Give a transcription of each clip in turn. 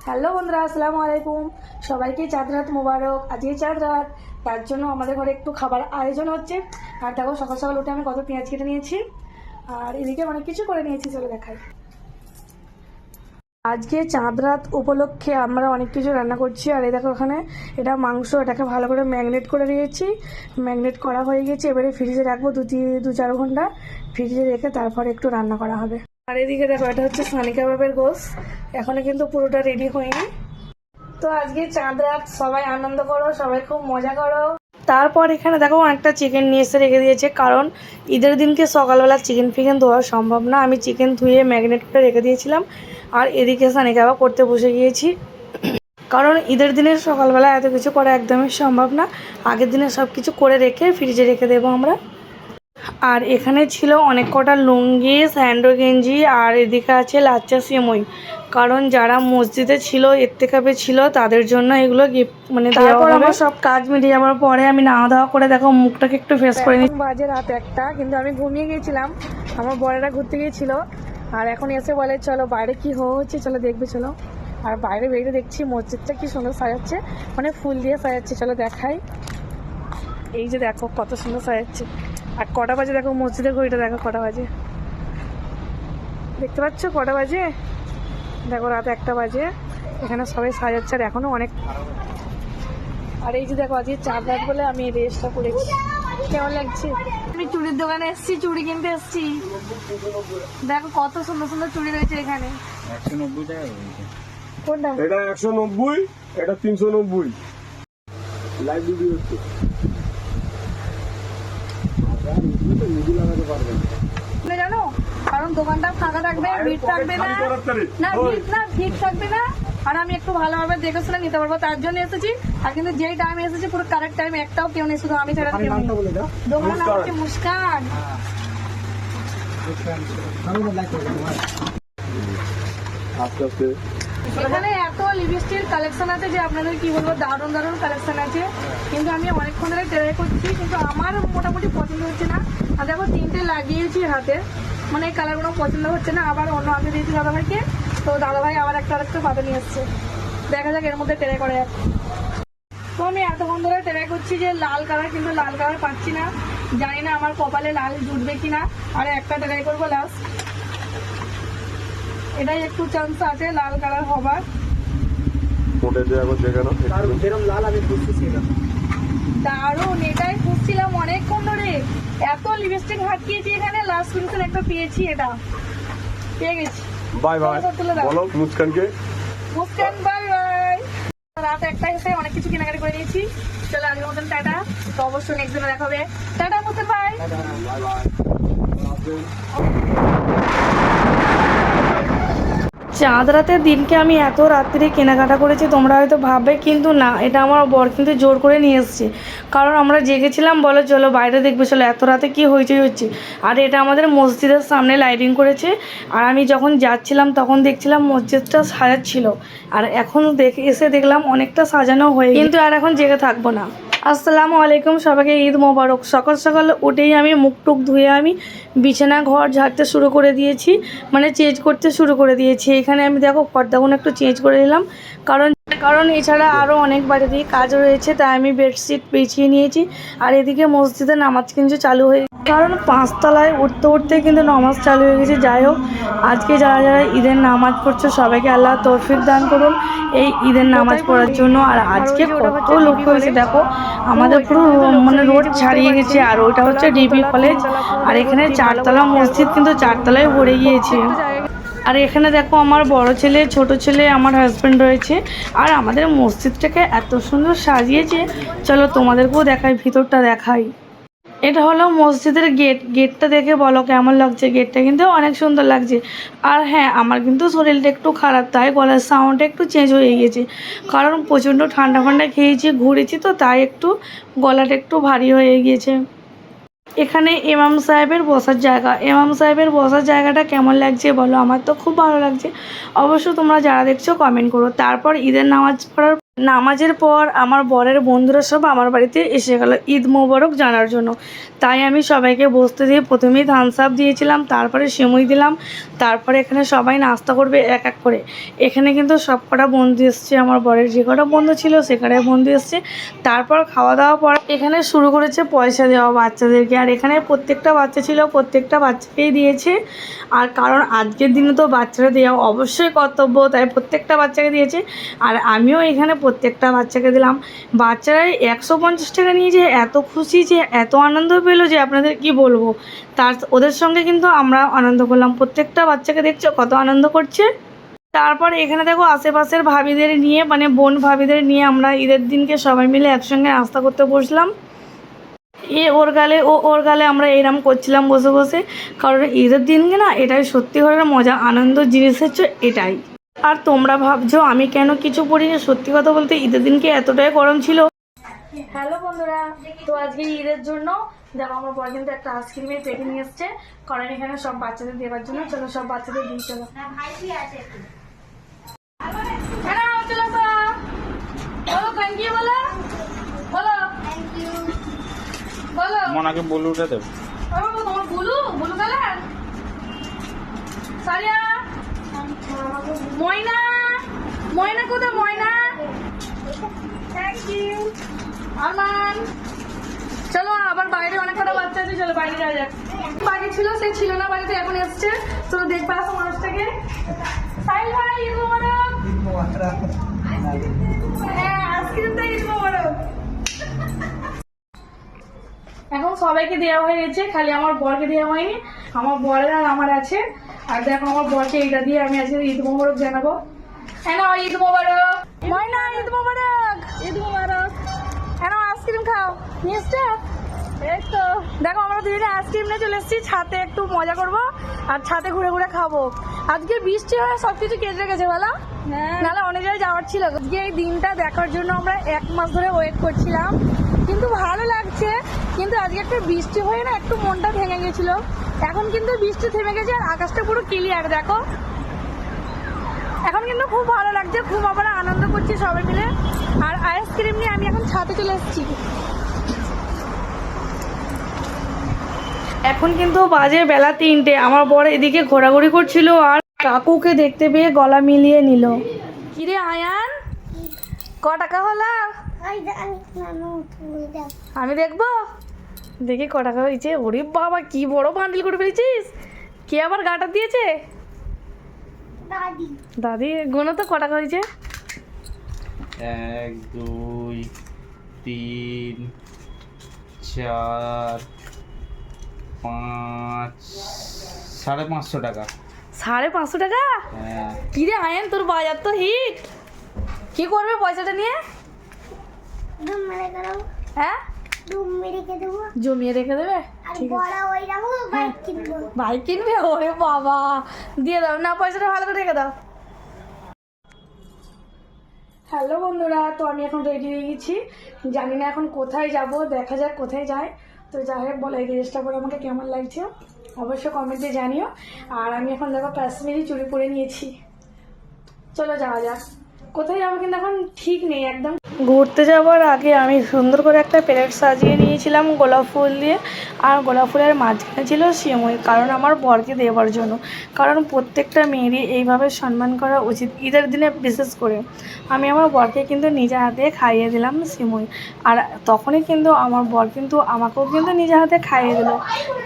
Hello বন্ধুরা, আসসালামু আলাইকুম। সবাইকে চাঁদ রাত মোবারক। আজকে চাঁদ রাত, তার জন্য আমাদের ঘরে একটু খাবার আয়োজন হচ্ছে। আর দেখো, সকাল সকাল উঠে আমি কত পেঁয়াজ কেটে নিয়েছি, আর এদিকে অনেক কিছু করে নিয়েছি, চলো দেখাই। আজকে চাঁদ রাত উপলক্ষে আমরা অনেক কিছু রান্না করছি। আর এই দেখো, এখানে এটা মাংস, এটাকে ভালো করে ম্যাগনেট করে দিয়েছি। ম্যাগনেট করা হয়ে গেছে, এবারে ফ্রিজে রাখবো 2-4 ঘন্টা। ফ্রিজে রেখে তারপরে একটু রান্না করা হবে। আর এদিকে দেখো, এটা হচ্ছে সানি কাবাবের গোশ, এখনো কিন্তু পুরোটা রেডি হয়নি। তো আজকে চাঁদ রাত, সবাই আনন্দ করো, সবাই খুব মজা করো। তারপর এখানে দেখো অনেকটা চিকেন নিয়ে এসে রেখে দিয়েছে, কারণ ঈদের দিনকে সকালবেলা চিকেন ফিকেন ধোয়া সম্ভব না। আমি চিকেন ধুয়ে ম্যারিনেট করে রেখে দিয়েছিলাম। আর এদিকে সানি কাবাব করতে বসে গিয়েছি, কারণ ঈদের দিনের সকালবেলা এত কিছু করা একদমই সম্ভব না। আগের দিনে সব কিছু করে রেখে ফ্রিজে রেখে দেবো আমরা। আর এখানে ছিল অনেক কটা লুঙ্গি, স্যান্ডো গেঞ্জি, আর এদিকে আছে লাচ্চা সিমই, কারণ যারা মসজিদে ছিল, ইত্তেকাফে ছিল, তাদের জন্য এগুলো গিফট মানে তারপর আমার সব কাজ মিটে যাওয়ার পরে আমি নাওয়া দাওয়া করে দেখো মুখটাকে একটু ফ্রেশ করে নিই। বাজে রাত 1টা, কিন্তু আমি ঘুমিয়ে গিয়েছিলাম। আমার বরেরা ঘুরতে গিয়েছিল, আর এখন এসে বলে চলো বাইরে কি হচ্ছে, চলো দেখবে চলো। আর বাইরে বেরিয়ে দেখছি মসজিদটা কি সুন্দর সাজাচ্ছে, মানে ফুল দিয়ে সাজাচ্ছে, চলো দেখাই। এই যে দেখো কত সুন্দর সাজাচ্ছে। আর কটা বাজে দেখো, মসজিদের ঘড়িটা দেখো কটা বাজে, দেখতে পাচ্ছ কটা বাজে? দেখো রাত 1টা বাজে। এখানে সবাই সাজাচ্ছে, আর এখনো অনেক। আর এই যে দেখো, আজকে চাঁদ রাত বলে আমি এই ড্রেসটা পরেছি, কেমন লাগছে? আমি চুড়ির দোকানে এসেছি, চুড়ি কিনতে এসেছি। দেখো কত সুন্দর সুন্দর চুড়ি রয়েছে এখানে। 190 টাকা কোনটা? এটা 190, এটা 390। লাইভ ভিডিও হচ্ছে, জানো, কারণ দোকানটা ফাঁকা থাকবে, ভিড় থাকবে না, না ভিড় না, ভিড় থাকবে না। আর আমি একটু ভালোভাবে দেখে শুনে নিতে পারবো, তার জন্য এসেছি। আর কিন্তু যেই টাইমে এসেছি পুরো কারেক্ট টাইমে, একটাও কেউ নেই, শুধু আমি ছাড়া কেউ নেই। দোকানের নাম হচ্ছে মুস্কান। আস্তে আস্তে এখানে এত লিপস্টিক কালেকশন আছে যে আপনাদের কি বলবো, দারুণ দারুণ কালেকশন আছে। কিন্তু আমি অনেকক্ষণ ধরে ট্রাই করছি, কিন্তু আমার মোটামুটি পছন্দ হচ্ছে না। আর দেখো 3টে লাগিয়েছি হাতে, মানে এই কালারগুলো পছন্দ হচ্ছে না। আবার অন্য হাতে দিয়েছি দাদাভাইকে, তো দাদাভাই আবার আরেকটা পাতা নিয়ে এসছে। দেখা যাক এর মধ্যে ট্রাই করে। তো আমি এতক্ষণ ধরে ট্রাই করছি যে লাল কালার, কিন্তু লাল কালার পাচ্ছি না। জানি না আমার কপালে লাল জুটবে কিনা। আর একটা ট্রাই করবো লাস্ট, এটাই একটু চান্স আছে লাল কালার হবার। দারুণ, এটাই খুঁজছিলাম অনেকক্ষণ ধরে। এত লিপস্টিক হাঁটিয়েছি এখানে, লাস্ট ফিনিশন একটা পেয়েছি, এটা পেয়ে গেছি। বাই বাই বলো মুস্কানকে। Muskan bye bye. রাত 1টা এসে অনেক কিছু কেনাকাটি করে নিয়েছি। চলো আজকের মতন টাটা। তো অবশ্যই নেক্সট দিনে দেখা হবে। টাটা মুস্কান ভাই। চাঁদ রাতের দিনকে আমি এত রাত্রে কেনাকাটা করেছি তোমরা হয়তো ভাববে, কিন্তু না, এটা আমার বর কিন্তু জোর করে নিয়ে এসছে। কারণ আমরা জেগেছিলাম, বলো চলো বাইরে দেখবে, চলো এত রাতে কি হইচই হচ্ছে। আর এটা আমাদের মসজিদের সামনে লাইটিং করেছে। আর আমি যখন যাচ্ছিলাম তখন দেখছিলাম মসজিদটা সাজাচ্ছিল। আর এখন এসে দেখলাম অনেকটা সাজানো হয়ে, কিন্তু আর এখন জেগে থাকবো না। আসসালামু আলাইকুম, সবাইকে ঈদ মোবারক। সকাল সকাল উঠেই আমি মুখ টুক ধুয়ে আমি বিছানা ঘর ঝাড়তে শুরু করে দিয়েছি, মানে চেঞ্জ করতে শুরু করে দিয়েছি। এখানে আমি দেখো পর্দাগুলো একটু চেঞ্জ করে নিলাম, কারণ এছাড়া আরও অনেক বাড়িতে কাজ রয়েছে, তাই আমি বেডশিট বিছিয়ে নিয়েছি। আর এদিকে মসজিদে নামাজ কিন্তু চালু হয়ে, কারণ 5তলায় উঠতে উঠতে কিন্তু নামাজ চালু হয়ে গেছে। যাই হোক, আজকে যারা যারা ঈদের নামাজ পড়ছো সবাইকে আল্লাহ তৌফিক দান করুন এই ঈদের নামাজ পড়ার জন্য। আর আজকে কত লোক হয়েছে দেখো, আমাদের পুরো মানে রোড ছাড়িয়ে গেছে। আর ওইটা হচ্ছে ডিবি কলেজ। আর এখানে 4তলা মসজিদ, কিন্তু 4তলায় ভরে গিয়েছে। আর এখানে দেখো আমার বড় ছেলে, ছোট ছেলে, আমার হাজব্যান্ড রয়েছে। আর আমাদের মসজিদটাকে এত সুন্দর সাজিয়েছে, চলো তোমাদেরকেও দেখাই, ভিতরটা দেখাই। এটা হলো মসজিদের গেটটা দেখে বলো কেমন লাগছে। গেটটা কিন্তু অনেক সুন্দর লাগছে। আর হ্যাঁ, আমার কিন্তু শরীরটা একটু খারাপ, তাই গলার সাউন্ডটা একটু চেঞ্জ হয়ে গেছে, কারণ প্রচণ্ড ঠান্ডা ঠান্ডা খেয়েছি, ঘুরেছি, তো তাই একটু গলাটা একটু ভারী হয়ে গিয়েছে। এখানে ইমাম সাহেবের বসার জায়গা, ইমাম সাহেবের বসার জায়গাটা কেমন লাগছে বলো, আমার তো খুব ভালো লাগছে। অবশ্য তোমরা যারা দেখছো কমেন্ট করো। তারপর ঈদের নামাজ পড়ার নামাজের পর আমার বরের বন্ধুরা সব আমার বাড়িতে এসে গেল ঈদ মোবারক জানার জন্য। তাই আমি সবাইকে বসতে দিয়ে প্রথমেই থামস আপ দিয়েছিলাম, তারপরে সিমুই দিলাম, তারপরে এখানে সবাই নাস্তা করবে এক এক করে। এখানে কিন্তু সব কটা বন্ধু এসছে, আমার বরের যে কটা বন্ধু ছিল সে কটাই বন্ধু এসছে। তারপর খাওয়া দাওয়া পর এখানে শুরু করেছে পয়সা দেওয়া বাচ্চাদেরকে। আর এখানে প্রত্যেকটা বাচ্চা ছিল, প্রত্যেকটা বাচ্চাকেই দিয়েছে। আর কারণ আজকের দিনে তো বাচ্চারা দেওয়া অবশ্যই কর্তব্য, তাই প্রত্যেকটা বাচ্চাকে দিয়েছে। আর আমিও এখানে প্রত্যেকটা বাচ্চাকে দিলাম। বাচ্চারাই 150 টাকা নিয়ে যে এত খুশি, যে এত আনন্দ পেলো যে আপনাদের কি বলবো। তার ওদের সঙ্গে কিন্তু আমরা আনন্দ করলাম। প্রত্যেকটা বাচ্চাকে দেখছো কত আনন্দ করছে। তারপর এখানে দেখো আশেপাশের ভাবিদের নিয়ে, মানে বোন ভাবিদের নিয়ে আমরা ঈদের দিনকে সবাই মিলে একসঙ্গে নাস্তা করতে বসলাম। ওর গালে ওর গালে আমরা এরম করছিলাম বসে বসে। কারণ ঈদের দিনকে না এটাই সত্যি করে মজা, আনন্দ জিনিস হচ্ছে এটাই। আর তোমরা ভাবছো আমি কেন কিছু পড়িনি, সত্যি কথা বলতে ঈদের দিনকে এতটাই গরম ছিল। হ্যালো বন্ধুরা, তো আজকে ঈদের জন্য দেখো আমার বর কিন্তু একটা আইসক্রিমের পেটি নিয়ে এসছে, কারণ এখানে সব বাচ্চাদের দেওয়ার জন্য। চলো সব বাচ্চাদের দিই, চলো। চলো বলো থ্যাংক ইউ, বলো বলো বলো। মনাকে বলুটা দেব। তোমার বুলু বুলু কালার সারিয়া। ময়না ময়না কোথায় ময়না? Thank you Arman. চলো আবার বাইরে অনেক কটা বাচ্চা আছে, চলো বাইরে যাওয়া যাক। বাড়ি ছিল, সে ছিল না বাড়িতে, এখন এসছে। চলো দেখবে আসো মানুষটাকে। সাইল ভাই ঈদ মোবারক। হ্যাঁ আইসক্রিমটা ঈদ মোবারক। এখন সবাইকে দেওয়া হয়ে গেছে, খালি আমার বরকে দেওয়া হয়নি। আমার বরের আর আমার আছে। আর দেখো আমার বরকে এইটা দিয়ে আমি আজকে ঈদ মোবারক জানাবো। হ্যাঁ না ঈদ মোবারক। ময়না ঈদ মোবারক। ঈদ মোবারক। হ্যাঁ না আইসক্রিম খাও, নিয়ে এসছে। এই তো দেখো আমরা দুজনে আইসক্রিম নিয়ে চলে এসেছি, ছাদে একটু মজা করবো আর ছাদে ঘুরে ঘুরে খাবো। আজকে বৃষ্টি হয়ে সবকিছু কেটে রেখেছে বলা, নাহলে অনেক জায়গায় যাওয়ার ছিল। আজকে এই দিনটা দেখার জন্য আমরা 1 মাস ধরে ওয়েট করছিলাম, কিন্তু ভালো লাগছে। কিন্তু আজকে একটু বৃষ্টি হয়ে না একটু মনটা ভেঙে গেছিল। এখন কিন্তু বৃষ্টি থেমে গেছে আর আকাশটা পুরো ক্লিয়ার দেখো। এখন কিন্তু খুব ভালো লাগছে, খুব আমরা আনন্দ করছি সবাই মিলে। আর আইসক্রিম নিয়ে আমি এখন ছাদে চলে এসেছি। এখন কিন্তু বাজে বেলা 3টে। আমার বর এদিকে ঘোরাঘুরি করছিল আর কাকুকে দেখতে পেয়ে গলা মিলিয়ে নিল। কিরে আয়ান, ক টাকা হলো? আমি দেখবো, দেখি ক টাকা হয়েছে। ওরে বাবা কি বড় বান্ডিল করে ফেলেছিস। কে আবার গাটা দিয়েছে? দাদি। গুনো তো ক টাকা হয়েছে? 1 2 3 4 5 550 টাকা। 550 টাকা? হ্যাঁ। কিরে আয়ান তোর বাজার তো হিট। কি করবে পয়সাটা নিয়ে? হ্যাঁ জমিয়ে রেখে দেবে। ঠিক আছে বাইক কিনবে? ওরে বাবা দিয়ে দাও না, পয়সাটা ভালো করে রেখে দাও। হ্যালো বন্ধুরা, তো আমি এখন রেডি হয়ে গেছি। জানি না এখন কোথায় যাব, দেখা যাক কোথায় যাই। তো যাই হোক বলো এই ড্রেসটা পরে আমাকে কেমন লাগছে অবশ্যই কমেন্টে জানিও। আর আমি এখন দেখো কাশ্মীরি চুড়ি পরে নিয়েছি। চলো যাওয়া যাক। কোথায় যাবো কিন্তু এখন ঠিক নেই একদম। ঘুরতে যাওয়ার আগে আমি সুন্দর করে একটা প্লেট সাজিয়ে নিয়েছিলাম গোলাপ ফুল দিয়ে। আর গোলাপ ফুলের মাঝখানে ছিল সিমুই, কারণ আমার বরকে দেওয়ার জন্য। কারণ প্রত্যেকটা মেয়েরই এইভাবে সম্মান করা উচিত, ঈদের দিনে বিশেষ করে। আমি আমার বরকে কিন্তু নিজে হাতে খাইয়ে দিলাম সিমুই। আর তখনই কিন্তু আমার বর কিন্তু আমাকেও কিন্তু নিজে হাতে খাইয়ে দিল।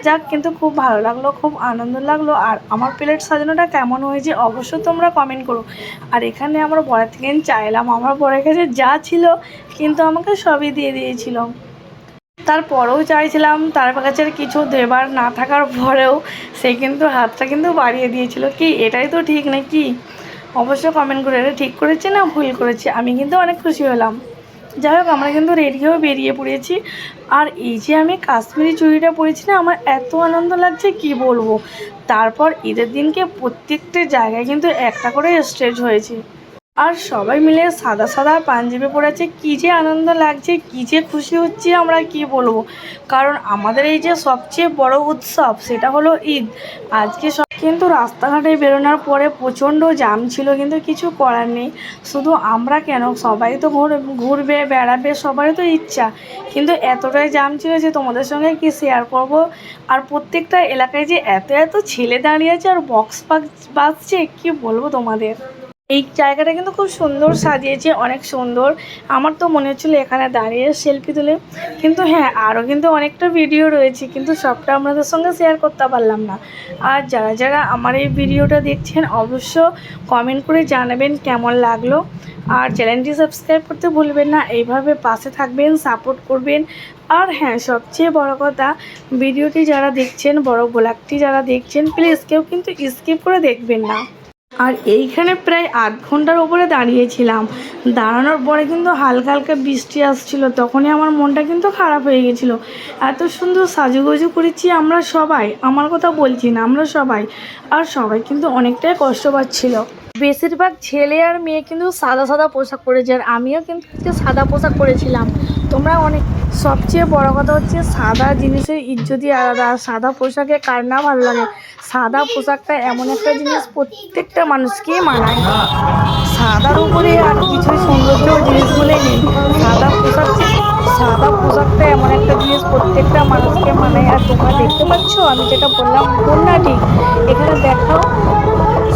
যাক কিন্তু খুব ভালো লাগলো, খুব আনন্দ লাগলো। আর আমার প্লেট সাজানোটা কেমন হয়েছে অবশ্যই তোমরা কমেন্ট করো। আর এখানে আমার বরের থেকে চাইলাম, আমার বরের কাছে যা ছিল কিন্তু আমাকে সবই দিয়ে দিয়েছিল। তারপরেও চাইছিলাম তার কাছে কিছু দেবার না থাকার পরেও সে কিন্তু হাতটা কিন্তু বাড়িয়ে দিয়েছিল। কি এটাই তো ঠিক নাকি? অবশ্যই কমেন্ট করে এটা ঠিক করেছে না ভুল করেছে। আমি কিন্তু অনেক খুশি হলাম। যাই হোক আমরা কিন্তু রেডি হয়ে বেরিয়ে পড়েছি। আর এই যে আমি কাশ্মীরি চুড়িটা পরেছি না, আমার এত আনন্দ লাগছে কি বলবো। তারপর ঈদের দিনকে প্রত্যেকটা জায়গায় কিন্তু একটা করে স্টেজ হয়েছে। আর সবাই মিলে সাদা সাদা পাঞ্জাবি পরেছে, কী যে আনন্দ লাগছে, কী যে খুশি হচ্ছে আমরা কি বলবো। কারণ আমাদের এই যে সবচেয়ে বড় উৎসব সেটা হলো ঈদ। আজকে সব কিন্তু রাস্তাঘাটে বেরোনোর পরে প্রচণ্ড জ্যাম ছিল, কিন্তু কিছু করার নেই। শুধু আমরা কেন, সবাই তো ঘুরবে বেড়াবে, সবারই তো ইচ্ছা, কিন্তু এতটাই জ্যাম ছিল যে তোমাদের সঙ্গে কি শেয়ার করব। আর প্রত্যেকটা এলাকায় যে এত এত ছেলে দাঁড়িয়ে আছে আর বক্স বাজছে, কি বলবো তোমাদের। এই জায়গাটা কিন্তু খুব সুন্দর সাজিয়েছে, অনেক সুন্দর। আমার তো মনে হচ্ছিলো এখানে দাঁড়িয়ে সেলফি তুলে, কিন্তু হ্যাঁ আরও কিন্তু অনেকটা ভিডিও রয়েছে, কিন্তু সবটা আপনাদের সঙ্গে শেয়ার করতে পারলাম না। আর যারা যারা আমার এই ভিডিওটা দেখছেন অবশ্য কমেন্ট করে জানাবেন কেমন লাগলো। আর চ্যানেলটি সাবস্ক্রাইব করতে ভুলবেন না, এইভাবে পাশে থাকবেন, সাপোর্ট করবেন। আর হ্যাঁ, সবচেয়ে বড় কথা, ভিডিওটি যারা দেখছেন, বড় ব্লগটি যারা দেখছেন, প্লিজ কেউ কিন্তু স্কিপ করে দেখবেন না। আর এইখানে প্রায় আধ ঘন্টার উপরে দাঁড়িয়েছিলাম। দাঁড়ানোর পরে কিন্তু হালকা হালকা বৃষ্টি আসছিল, তখনই আমার মনটা কিন্তু খারাপ হয়ে গেছিলো। এত সুন্দর সাজুগুজু করেছি আমরা সবাই, আমার কথা বলছি না, আমরা সবাই। আর সবাই কিন্তু অনেকটাই কষ্ট পাচ্ছিল। বেশিরভাগ ছেলে আর মেয়ে কিন্তু সাদা সাদা পোশাক পরেছে, আর আমিও কিন্তু সাদা পোশাক পরেছিলাম। তোমরা অনেক, সবচেয়ে বড় কথা হচ্ছে সাদা জিনিসের ইজ্জতই আলাদা। সাদা পোশাকে কার না ভালো লাগে। সাদা পোশাকটা এমন একটা জিনিস প্রত্যেকটা মানুষকেই মানায়। সাদার উপরে আর কিছুই সৌন্দর্য জিনিসগুলোই নেই। সাদা পোশাকটা এমন একটা জিনিস প্রত্যেকটা মানুষকে মানায়। আর তোমরা দেখতে পাচ্ছ আমি যেটা বললাম ভুল না ঠিক, এখানে দেখো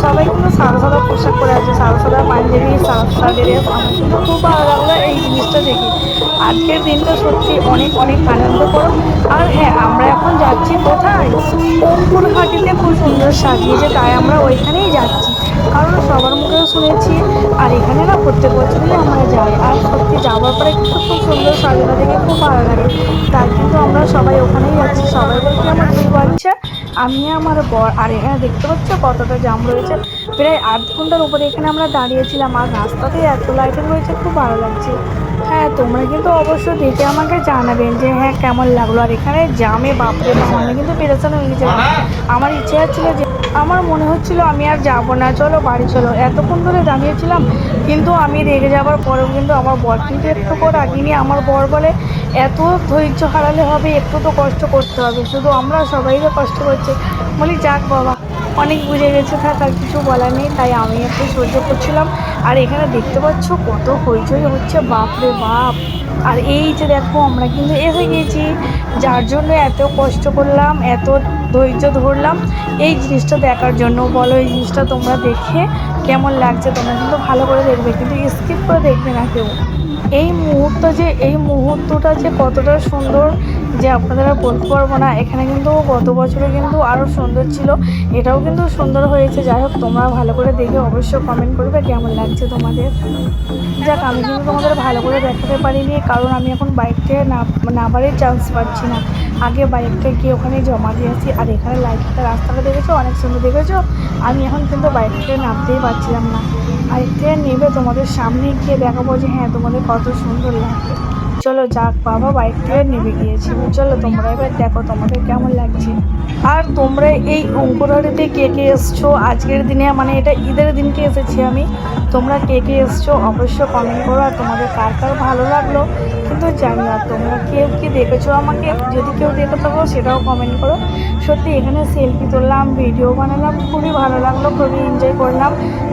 সবাই কিন্তু সাদা সাদা পোশাক পরে আছে, সাদা সাদা পাঞ্জাবি, সাদা সাদা ড্রেস। আমার কিন্তু খুব ভালো লাগলো এই জিনিসটা দেখি। আজকের দিনটা সত্যি অনেক অনেক আনন্দ করো। আর হ্যাঁ, আমরা এখন যাচ্ছি কোথায়, অঙ্কুর ঘাটিতে খুব সুন্দর সাজিয়েছে, তাই আমরা ওইখানেই যাচ্ছি। কারণ সবার মুখেও শুনেছি, আর এখানে না প্রত্যেক বছরই আমরা যাই। আর সত্যি যাওয়ার পরে কিন্তু খুব সুন্দর সাজানো দেখে খুব ভালো লাগে, তাই কিন্তু আমরা সবাই ওখানেই যাচ্ছি। সবাই বলছি আমার 2 বাচ্চা, আমি আমার বর। আর এখানে দেখতে পাচ্ছ কতটা জাম রয়েছে, প্রায় আধ ঘন্টার উপরে এখানে আমরা দাঁড়িয়েছিলাম। আর রাস্তাতে এত লাইটিং রয়েছে, খুব ভালো লাগছে। হ্যাঁ, তোমরা কিন্তু অবশ্যই দেখে আমাকে জানাবেন যে হ্যাঁ কেমন লাগলো। আর এখানে জামে বাপরে বাপ, আমি কিন্তু পেরেশান হয়ে গেছিলাম। আমার ইচ্ছে হচ্ছিলো যে, আমার মনে হচ্ছিল আমি আর যাব না, চলো বাড়ি চলো। এতক্ষণ ধরে দাঁড়িয়েছিলাম, কিন্তু আমি রেগে যাওয়ার পরেও কিন্তু আমার বর কিন্তু একটু করে রাগিনি। আমার বর বলে এত ধৈর্য হারালে হবে, একটু তো কষ্ট করতে হবে, শুধু আমরা সবাই তো কষ্ট করছি। বলি যাক বাবা, অনেক বুঝে গেছে, থাক আর কিছু বলার নেই। তাই আমি একটু সহ্য করছিলাম। আর এখানে দেখতে পাচ্ছ কত হইচই হচ্ছে, বাপরে বাপ। আর এই যে দেখো আমরা কিন্তু এসে গিয়েছি, যার জন্য এত কষ্ট করলাম, এত ধৈর্য ধরলাম এই জিনিসটা দেখার জন্য। বলো এই জিনিসটা তোমরা দেখে কেমন লাগছে, তোমরা কিন্তু ভালো করে দেখবে, কিন্তু স্কিপ করে দেখবে না কেউ। এই মুহূর্তটা যে কতটা সুন্দর যে আপনাদের আর বলতে পারবো না। এখানে কিন্তু গত বছরে কিন্তু আরও সুন্দর ছিল, এটাও কিন্তু সুন্দর হয়েছে। যাই হোক, তোমরা ভালো করে দেখে অবশ্যই কমেন্ট করবে কেমন লাগছে তোমাদের। যাক, আমি কিন্তু তোমাদের ভালো করে দেখাতে পারিনি, কারণ আমি এখন বাইকটা নামারই চান্স পাচ্ছি না। আগে বাইকটা গিয়ে ওখানে জমা দিয়ে আসি। আর এখানে লাইটটা, রাস্তাটা দেখেছো অনেক সুন্দর, দেখেছো। আমি এখন কিন্তু বাইকটা নামতেই পারছিলাম না। বাইকটা নেবে তোমাদের সামনে গিয়ে দেখাবো যে হ্যাঁ তোমাদের কত সুন্দর লাগবে। চলো যাক বাবা, বাইকটা নেমে গিয়েছি। চলো তোমরা এবার দেখো তোমাদের কেমন লাগছে। আর তোমরা এই অঙ্কুরহাটিতে কে কে এসছো আজকের দিনে, মানে এটা ঈদের দিনকে এসেছি আমি। তোমরা কে কে এসছো অবশ্য কমেন্ট করো। আর তোমাদের কার কার ভালো লাগলো কিন্তু জানি না। তোমরা কেউ কি দেখেছো আমাকে, যদি কেউ দেখে থাকো সেটাও কমেন্ট করো। সত্যি এখানে সেলফি তুললাম, ভিডিও বানালাম, খুবই ভালো লাগলো, খুবই এনজয় করলাম।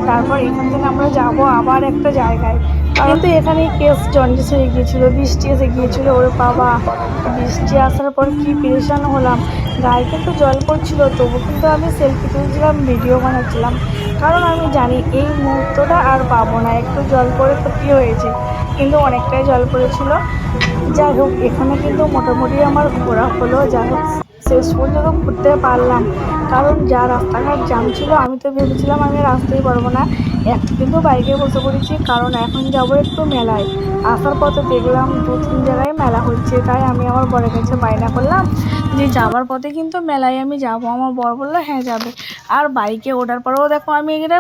তারপর এখান থেকে আমরা যাবো আবার একটা জায়গায়, কিন্তু এখানে কেস জন্ডিস হয়ে গিয়েছিলো, বৃষ্টি এসে গিয়েছিলো। ওরে বাবা, বৃষ্টি আসার পর কি পেরেশান হলাম। গায়ে কিন্তু জল পড়ছিল, তবু কিন্তু আমি সেলফি তুলছিলাম, ভিডিও বানাচ্ছিলাম। কারণ আমি জানি এই মুহূর্তটা আর পাবো না, একটু জল পড়ে ক্ষতি হয়েছে, কিন্তু অনেকটাই জল পড়েছিল। যাই হোক, এখানে কিন্তু মোটামুটি আমার ঘোরা হলো। যাই হোক, শেষ পর্যন্ত ঘুরতে পারলাম, কারণ যা রাস্তাঘাট জ্যাম ছিল আমি তো ভেবেছিলাম আমি রাস্তায় পারবো না। কিন্তু বাইকে বসে পড়েছি, কারণ এখন যাবো একটু মেলায়। আসার পথে দেখলাম 2-3 জায়গায় মেলা হচ্ছে, তাই আমি আমার বরের কাছে বায়না করলাম যে যাওয়ার পথে কিন্তু মেলায় আমি যাব। আমার বর বললো হ্যাঁ যাবে। আর বাইকে ওঠার পরেও দেখো আমি এটা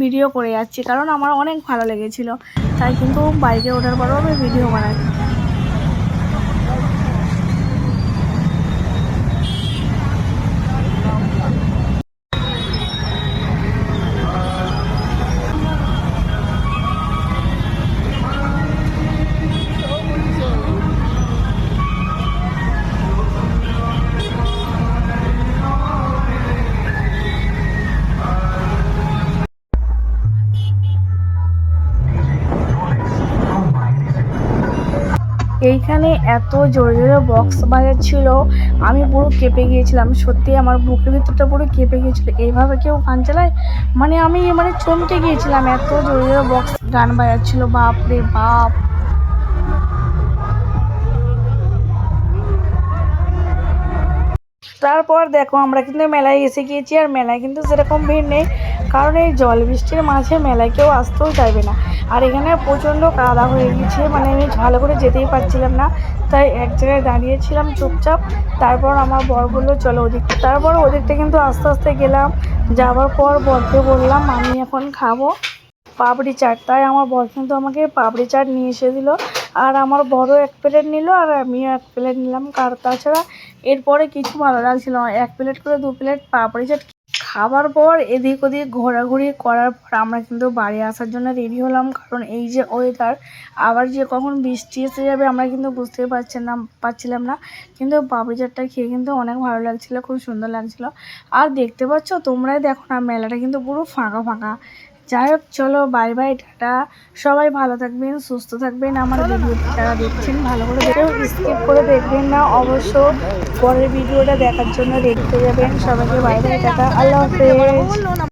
ভিডিও করে যাচ্ছি, কারণ আমার অনেক ভালো লেগেছিলো, তাই কিন্তু বাইকে ওঠার পরেও আমি ভিডিও বানাচ্ছি। এইখানে এত জোরে জোরে বক্স বাজাচ্ছিল, আমি পুরো কেঁপে গিয়েছিলাম। সত্যি আমার বুকের ভিতরটা পুরো কেঁপে গিয়েছিল। এইভাবে কেউ গান চালায়? মানে আমি চমকে গিয়েছিলাম, এত জোরে জোরে বক্স গান বাজাচ্ছিল, বাপ রে বাপ। তারপর দেখো আমরা কিন্তু মেলায় এসে গিয়েছি, আর মেলায় কিন্তু সেরকম ভিড় নেই, কারণ এই জল বৃষ্টির মাঝে মেলায় কেউ আসতেও চাইবে না। আর এখানে প্রচণ্ড কাদা হয়ে গেছে, মানে আমি ভালো করে যেতেই পারছিলাম না, তাই এক জায়গায় দাঁড়িয়েছিলাম চুপচাপ। তারপর আমার বর বললো চলো ওদিক, তারপর ওদিকটা কিন্তু আস্তে আস্তে গেলাম। যাওয়ার পর বরকে বললাম আমি এখন খাবো পাপড়ি চাট, তাই আমার বর কিন্তু আমাকে পাপড়ি চাট নিয়ে এসে দিল। আর আমার বড় এক প্লেট নিল, আর আমিও এক প্লেট নিলাম। তাছাড়া এরপরে কিছু ভালো লাগছিল না, এক প্লেট করে 2 প্লেট পাপড়ি চাট খাবার পর এদিক ওদিক ঘোরাঘুরি করার পর আমরা কিন্তু বাড়ি আসার জন্য রেডি হলাম, কারণ এই যে ওয়েদার, আবার যে কখন বৃষ্টি এসে যাবে আমরা কিন্তু বুঝতেই পারছিলাম না। কিন্তু পাপড়ি চাটটা খেয়ে কিন্তু অনেক ভালো লাগছিল, খুব সুন্দর লাগছিল। আর দেখতে পাচ্ছ তোমরাই দেখো না, মেলাটা কিন্তু পুরো ফাঁকা ফাঁকা। যাই হোক, চলো বাই বাই, টাটা। সবাই ভালো থাকবেন, সুস্থ থাকবেন। আমার ভিডিওটা যারা দেখছেন ভালো করে দেখেও স্কিপ করে দেখবেন না, অবশ্য পরের ভিডিওটা দেখার জন্য রেডি হয়ে যাবেন। সবাইকে বাই বাই, টাটা, আল্লাহ হাফেজ।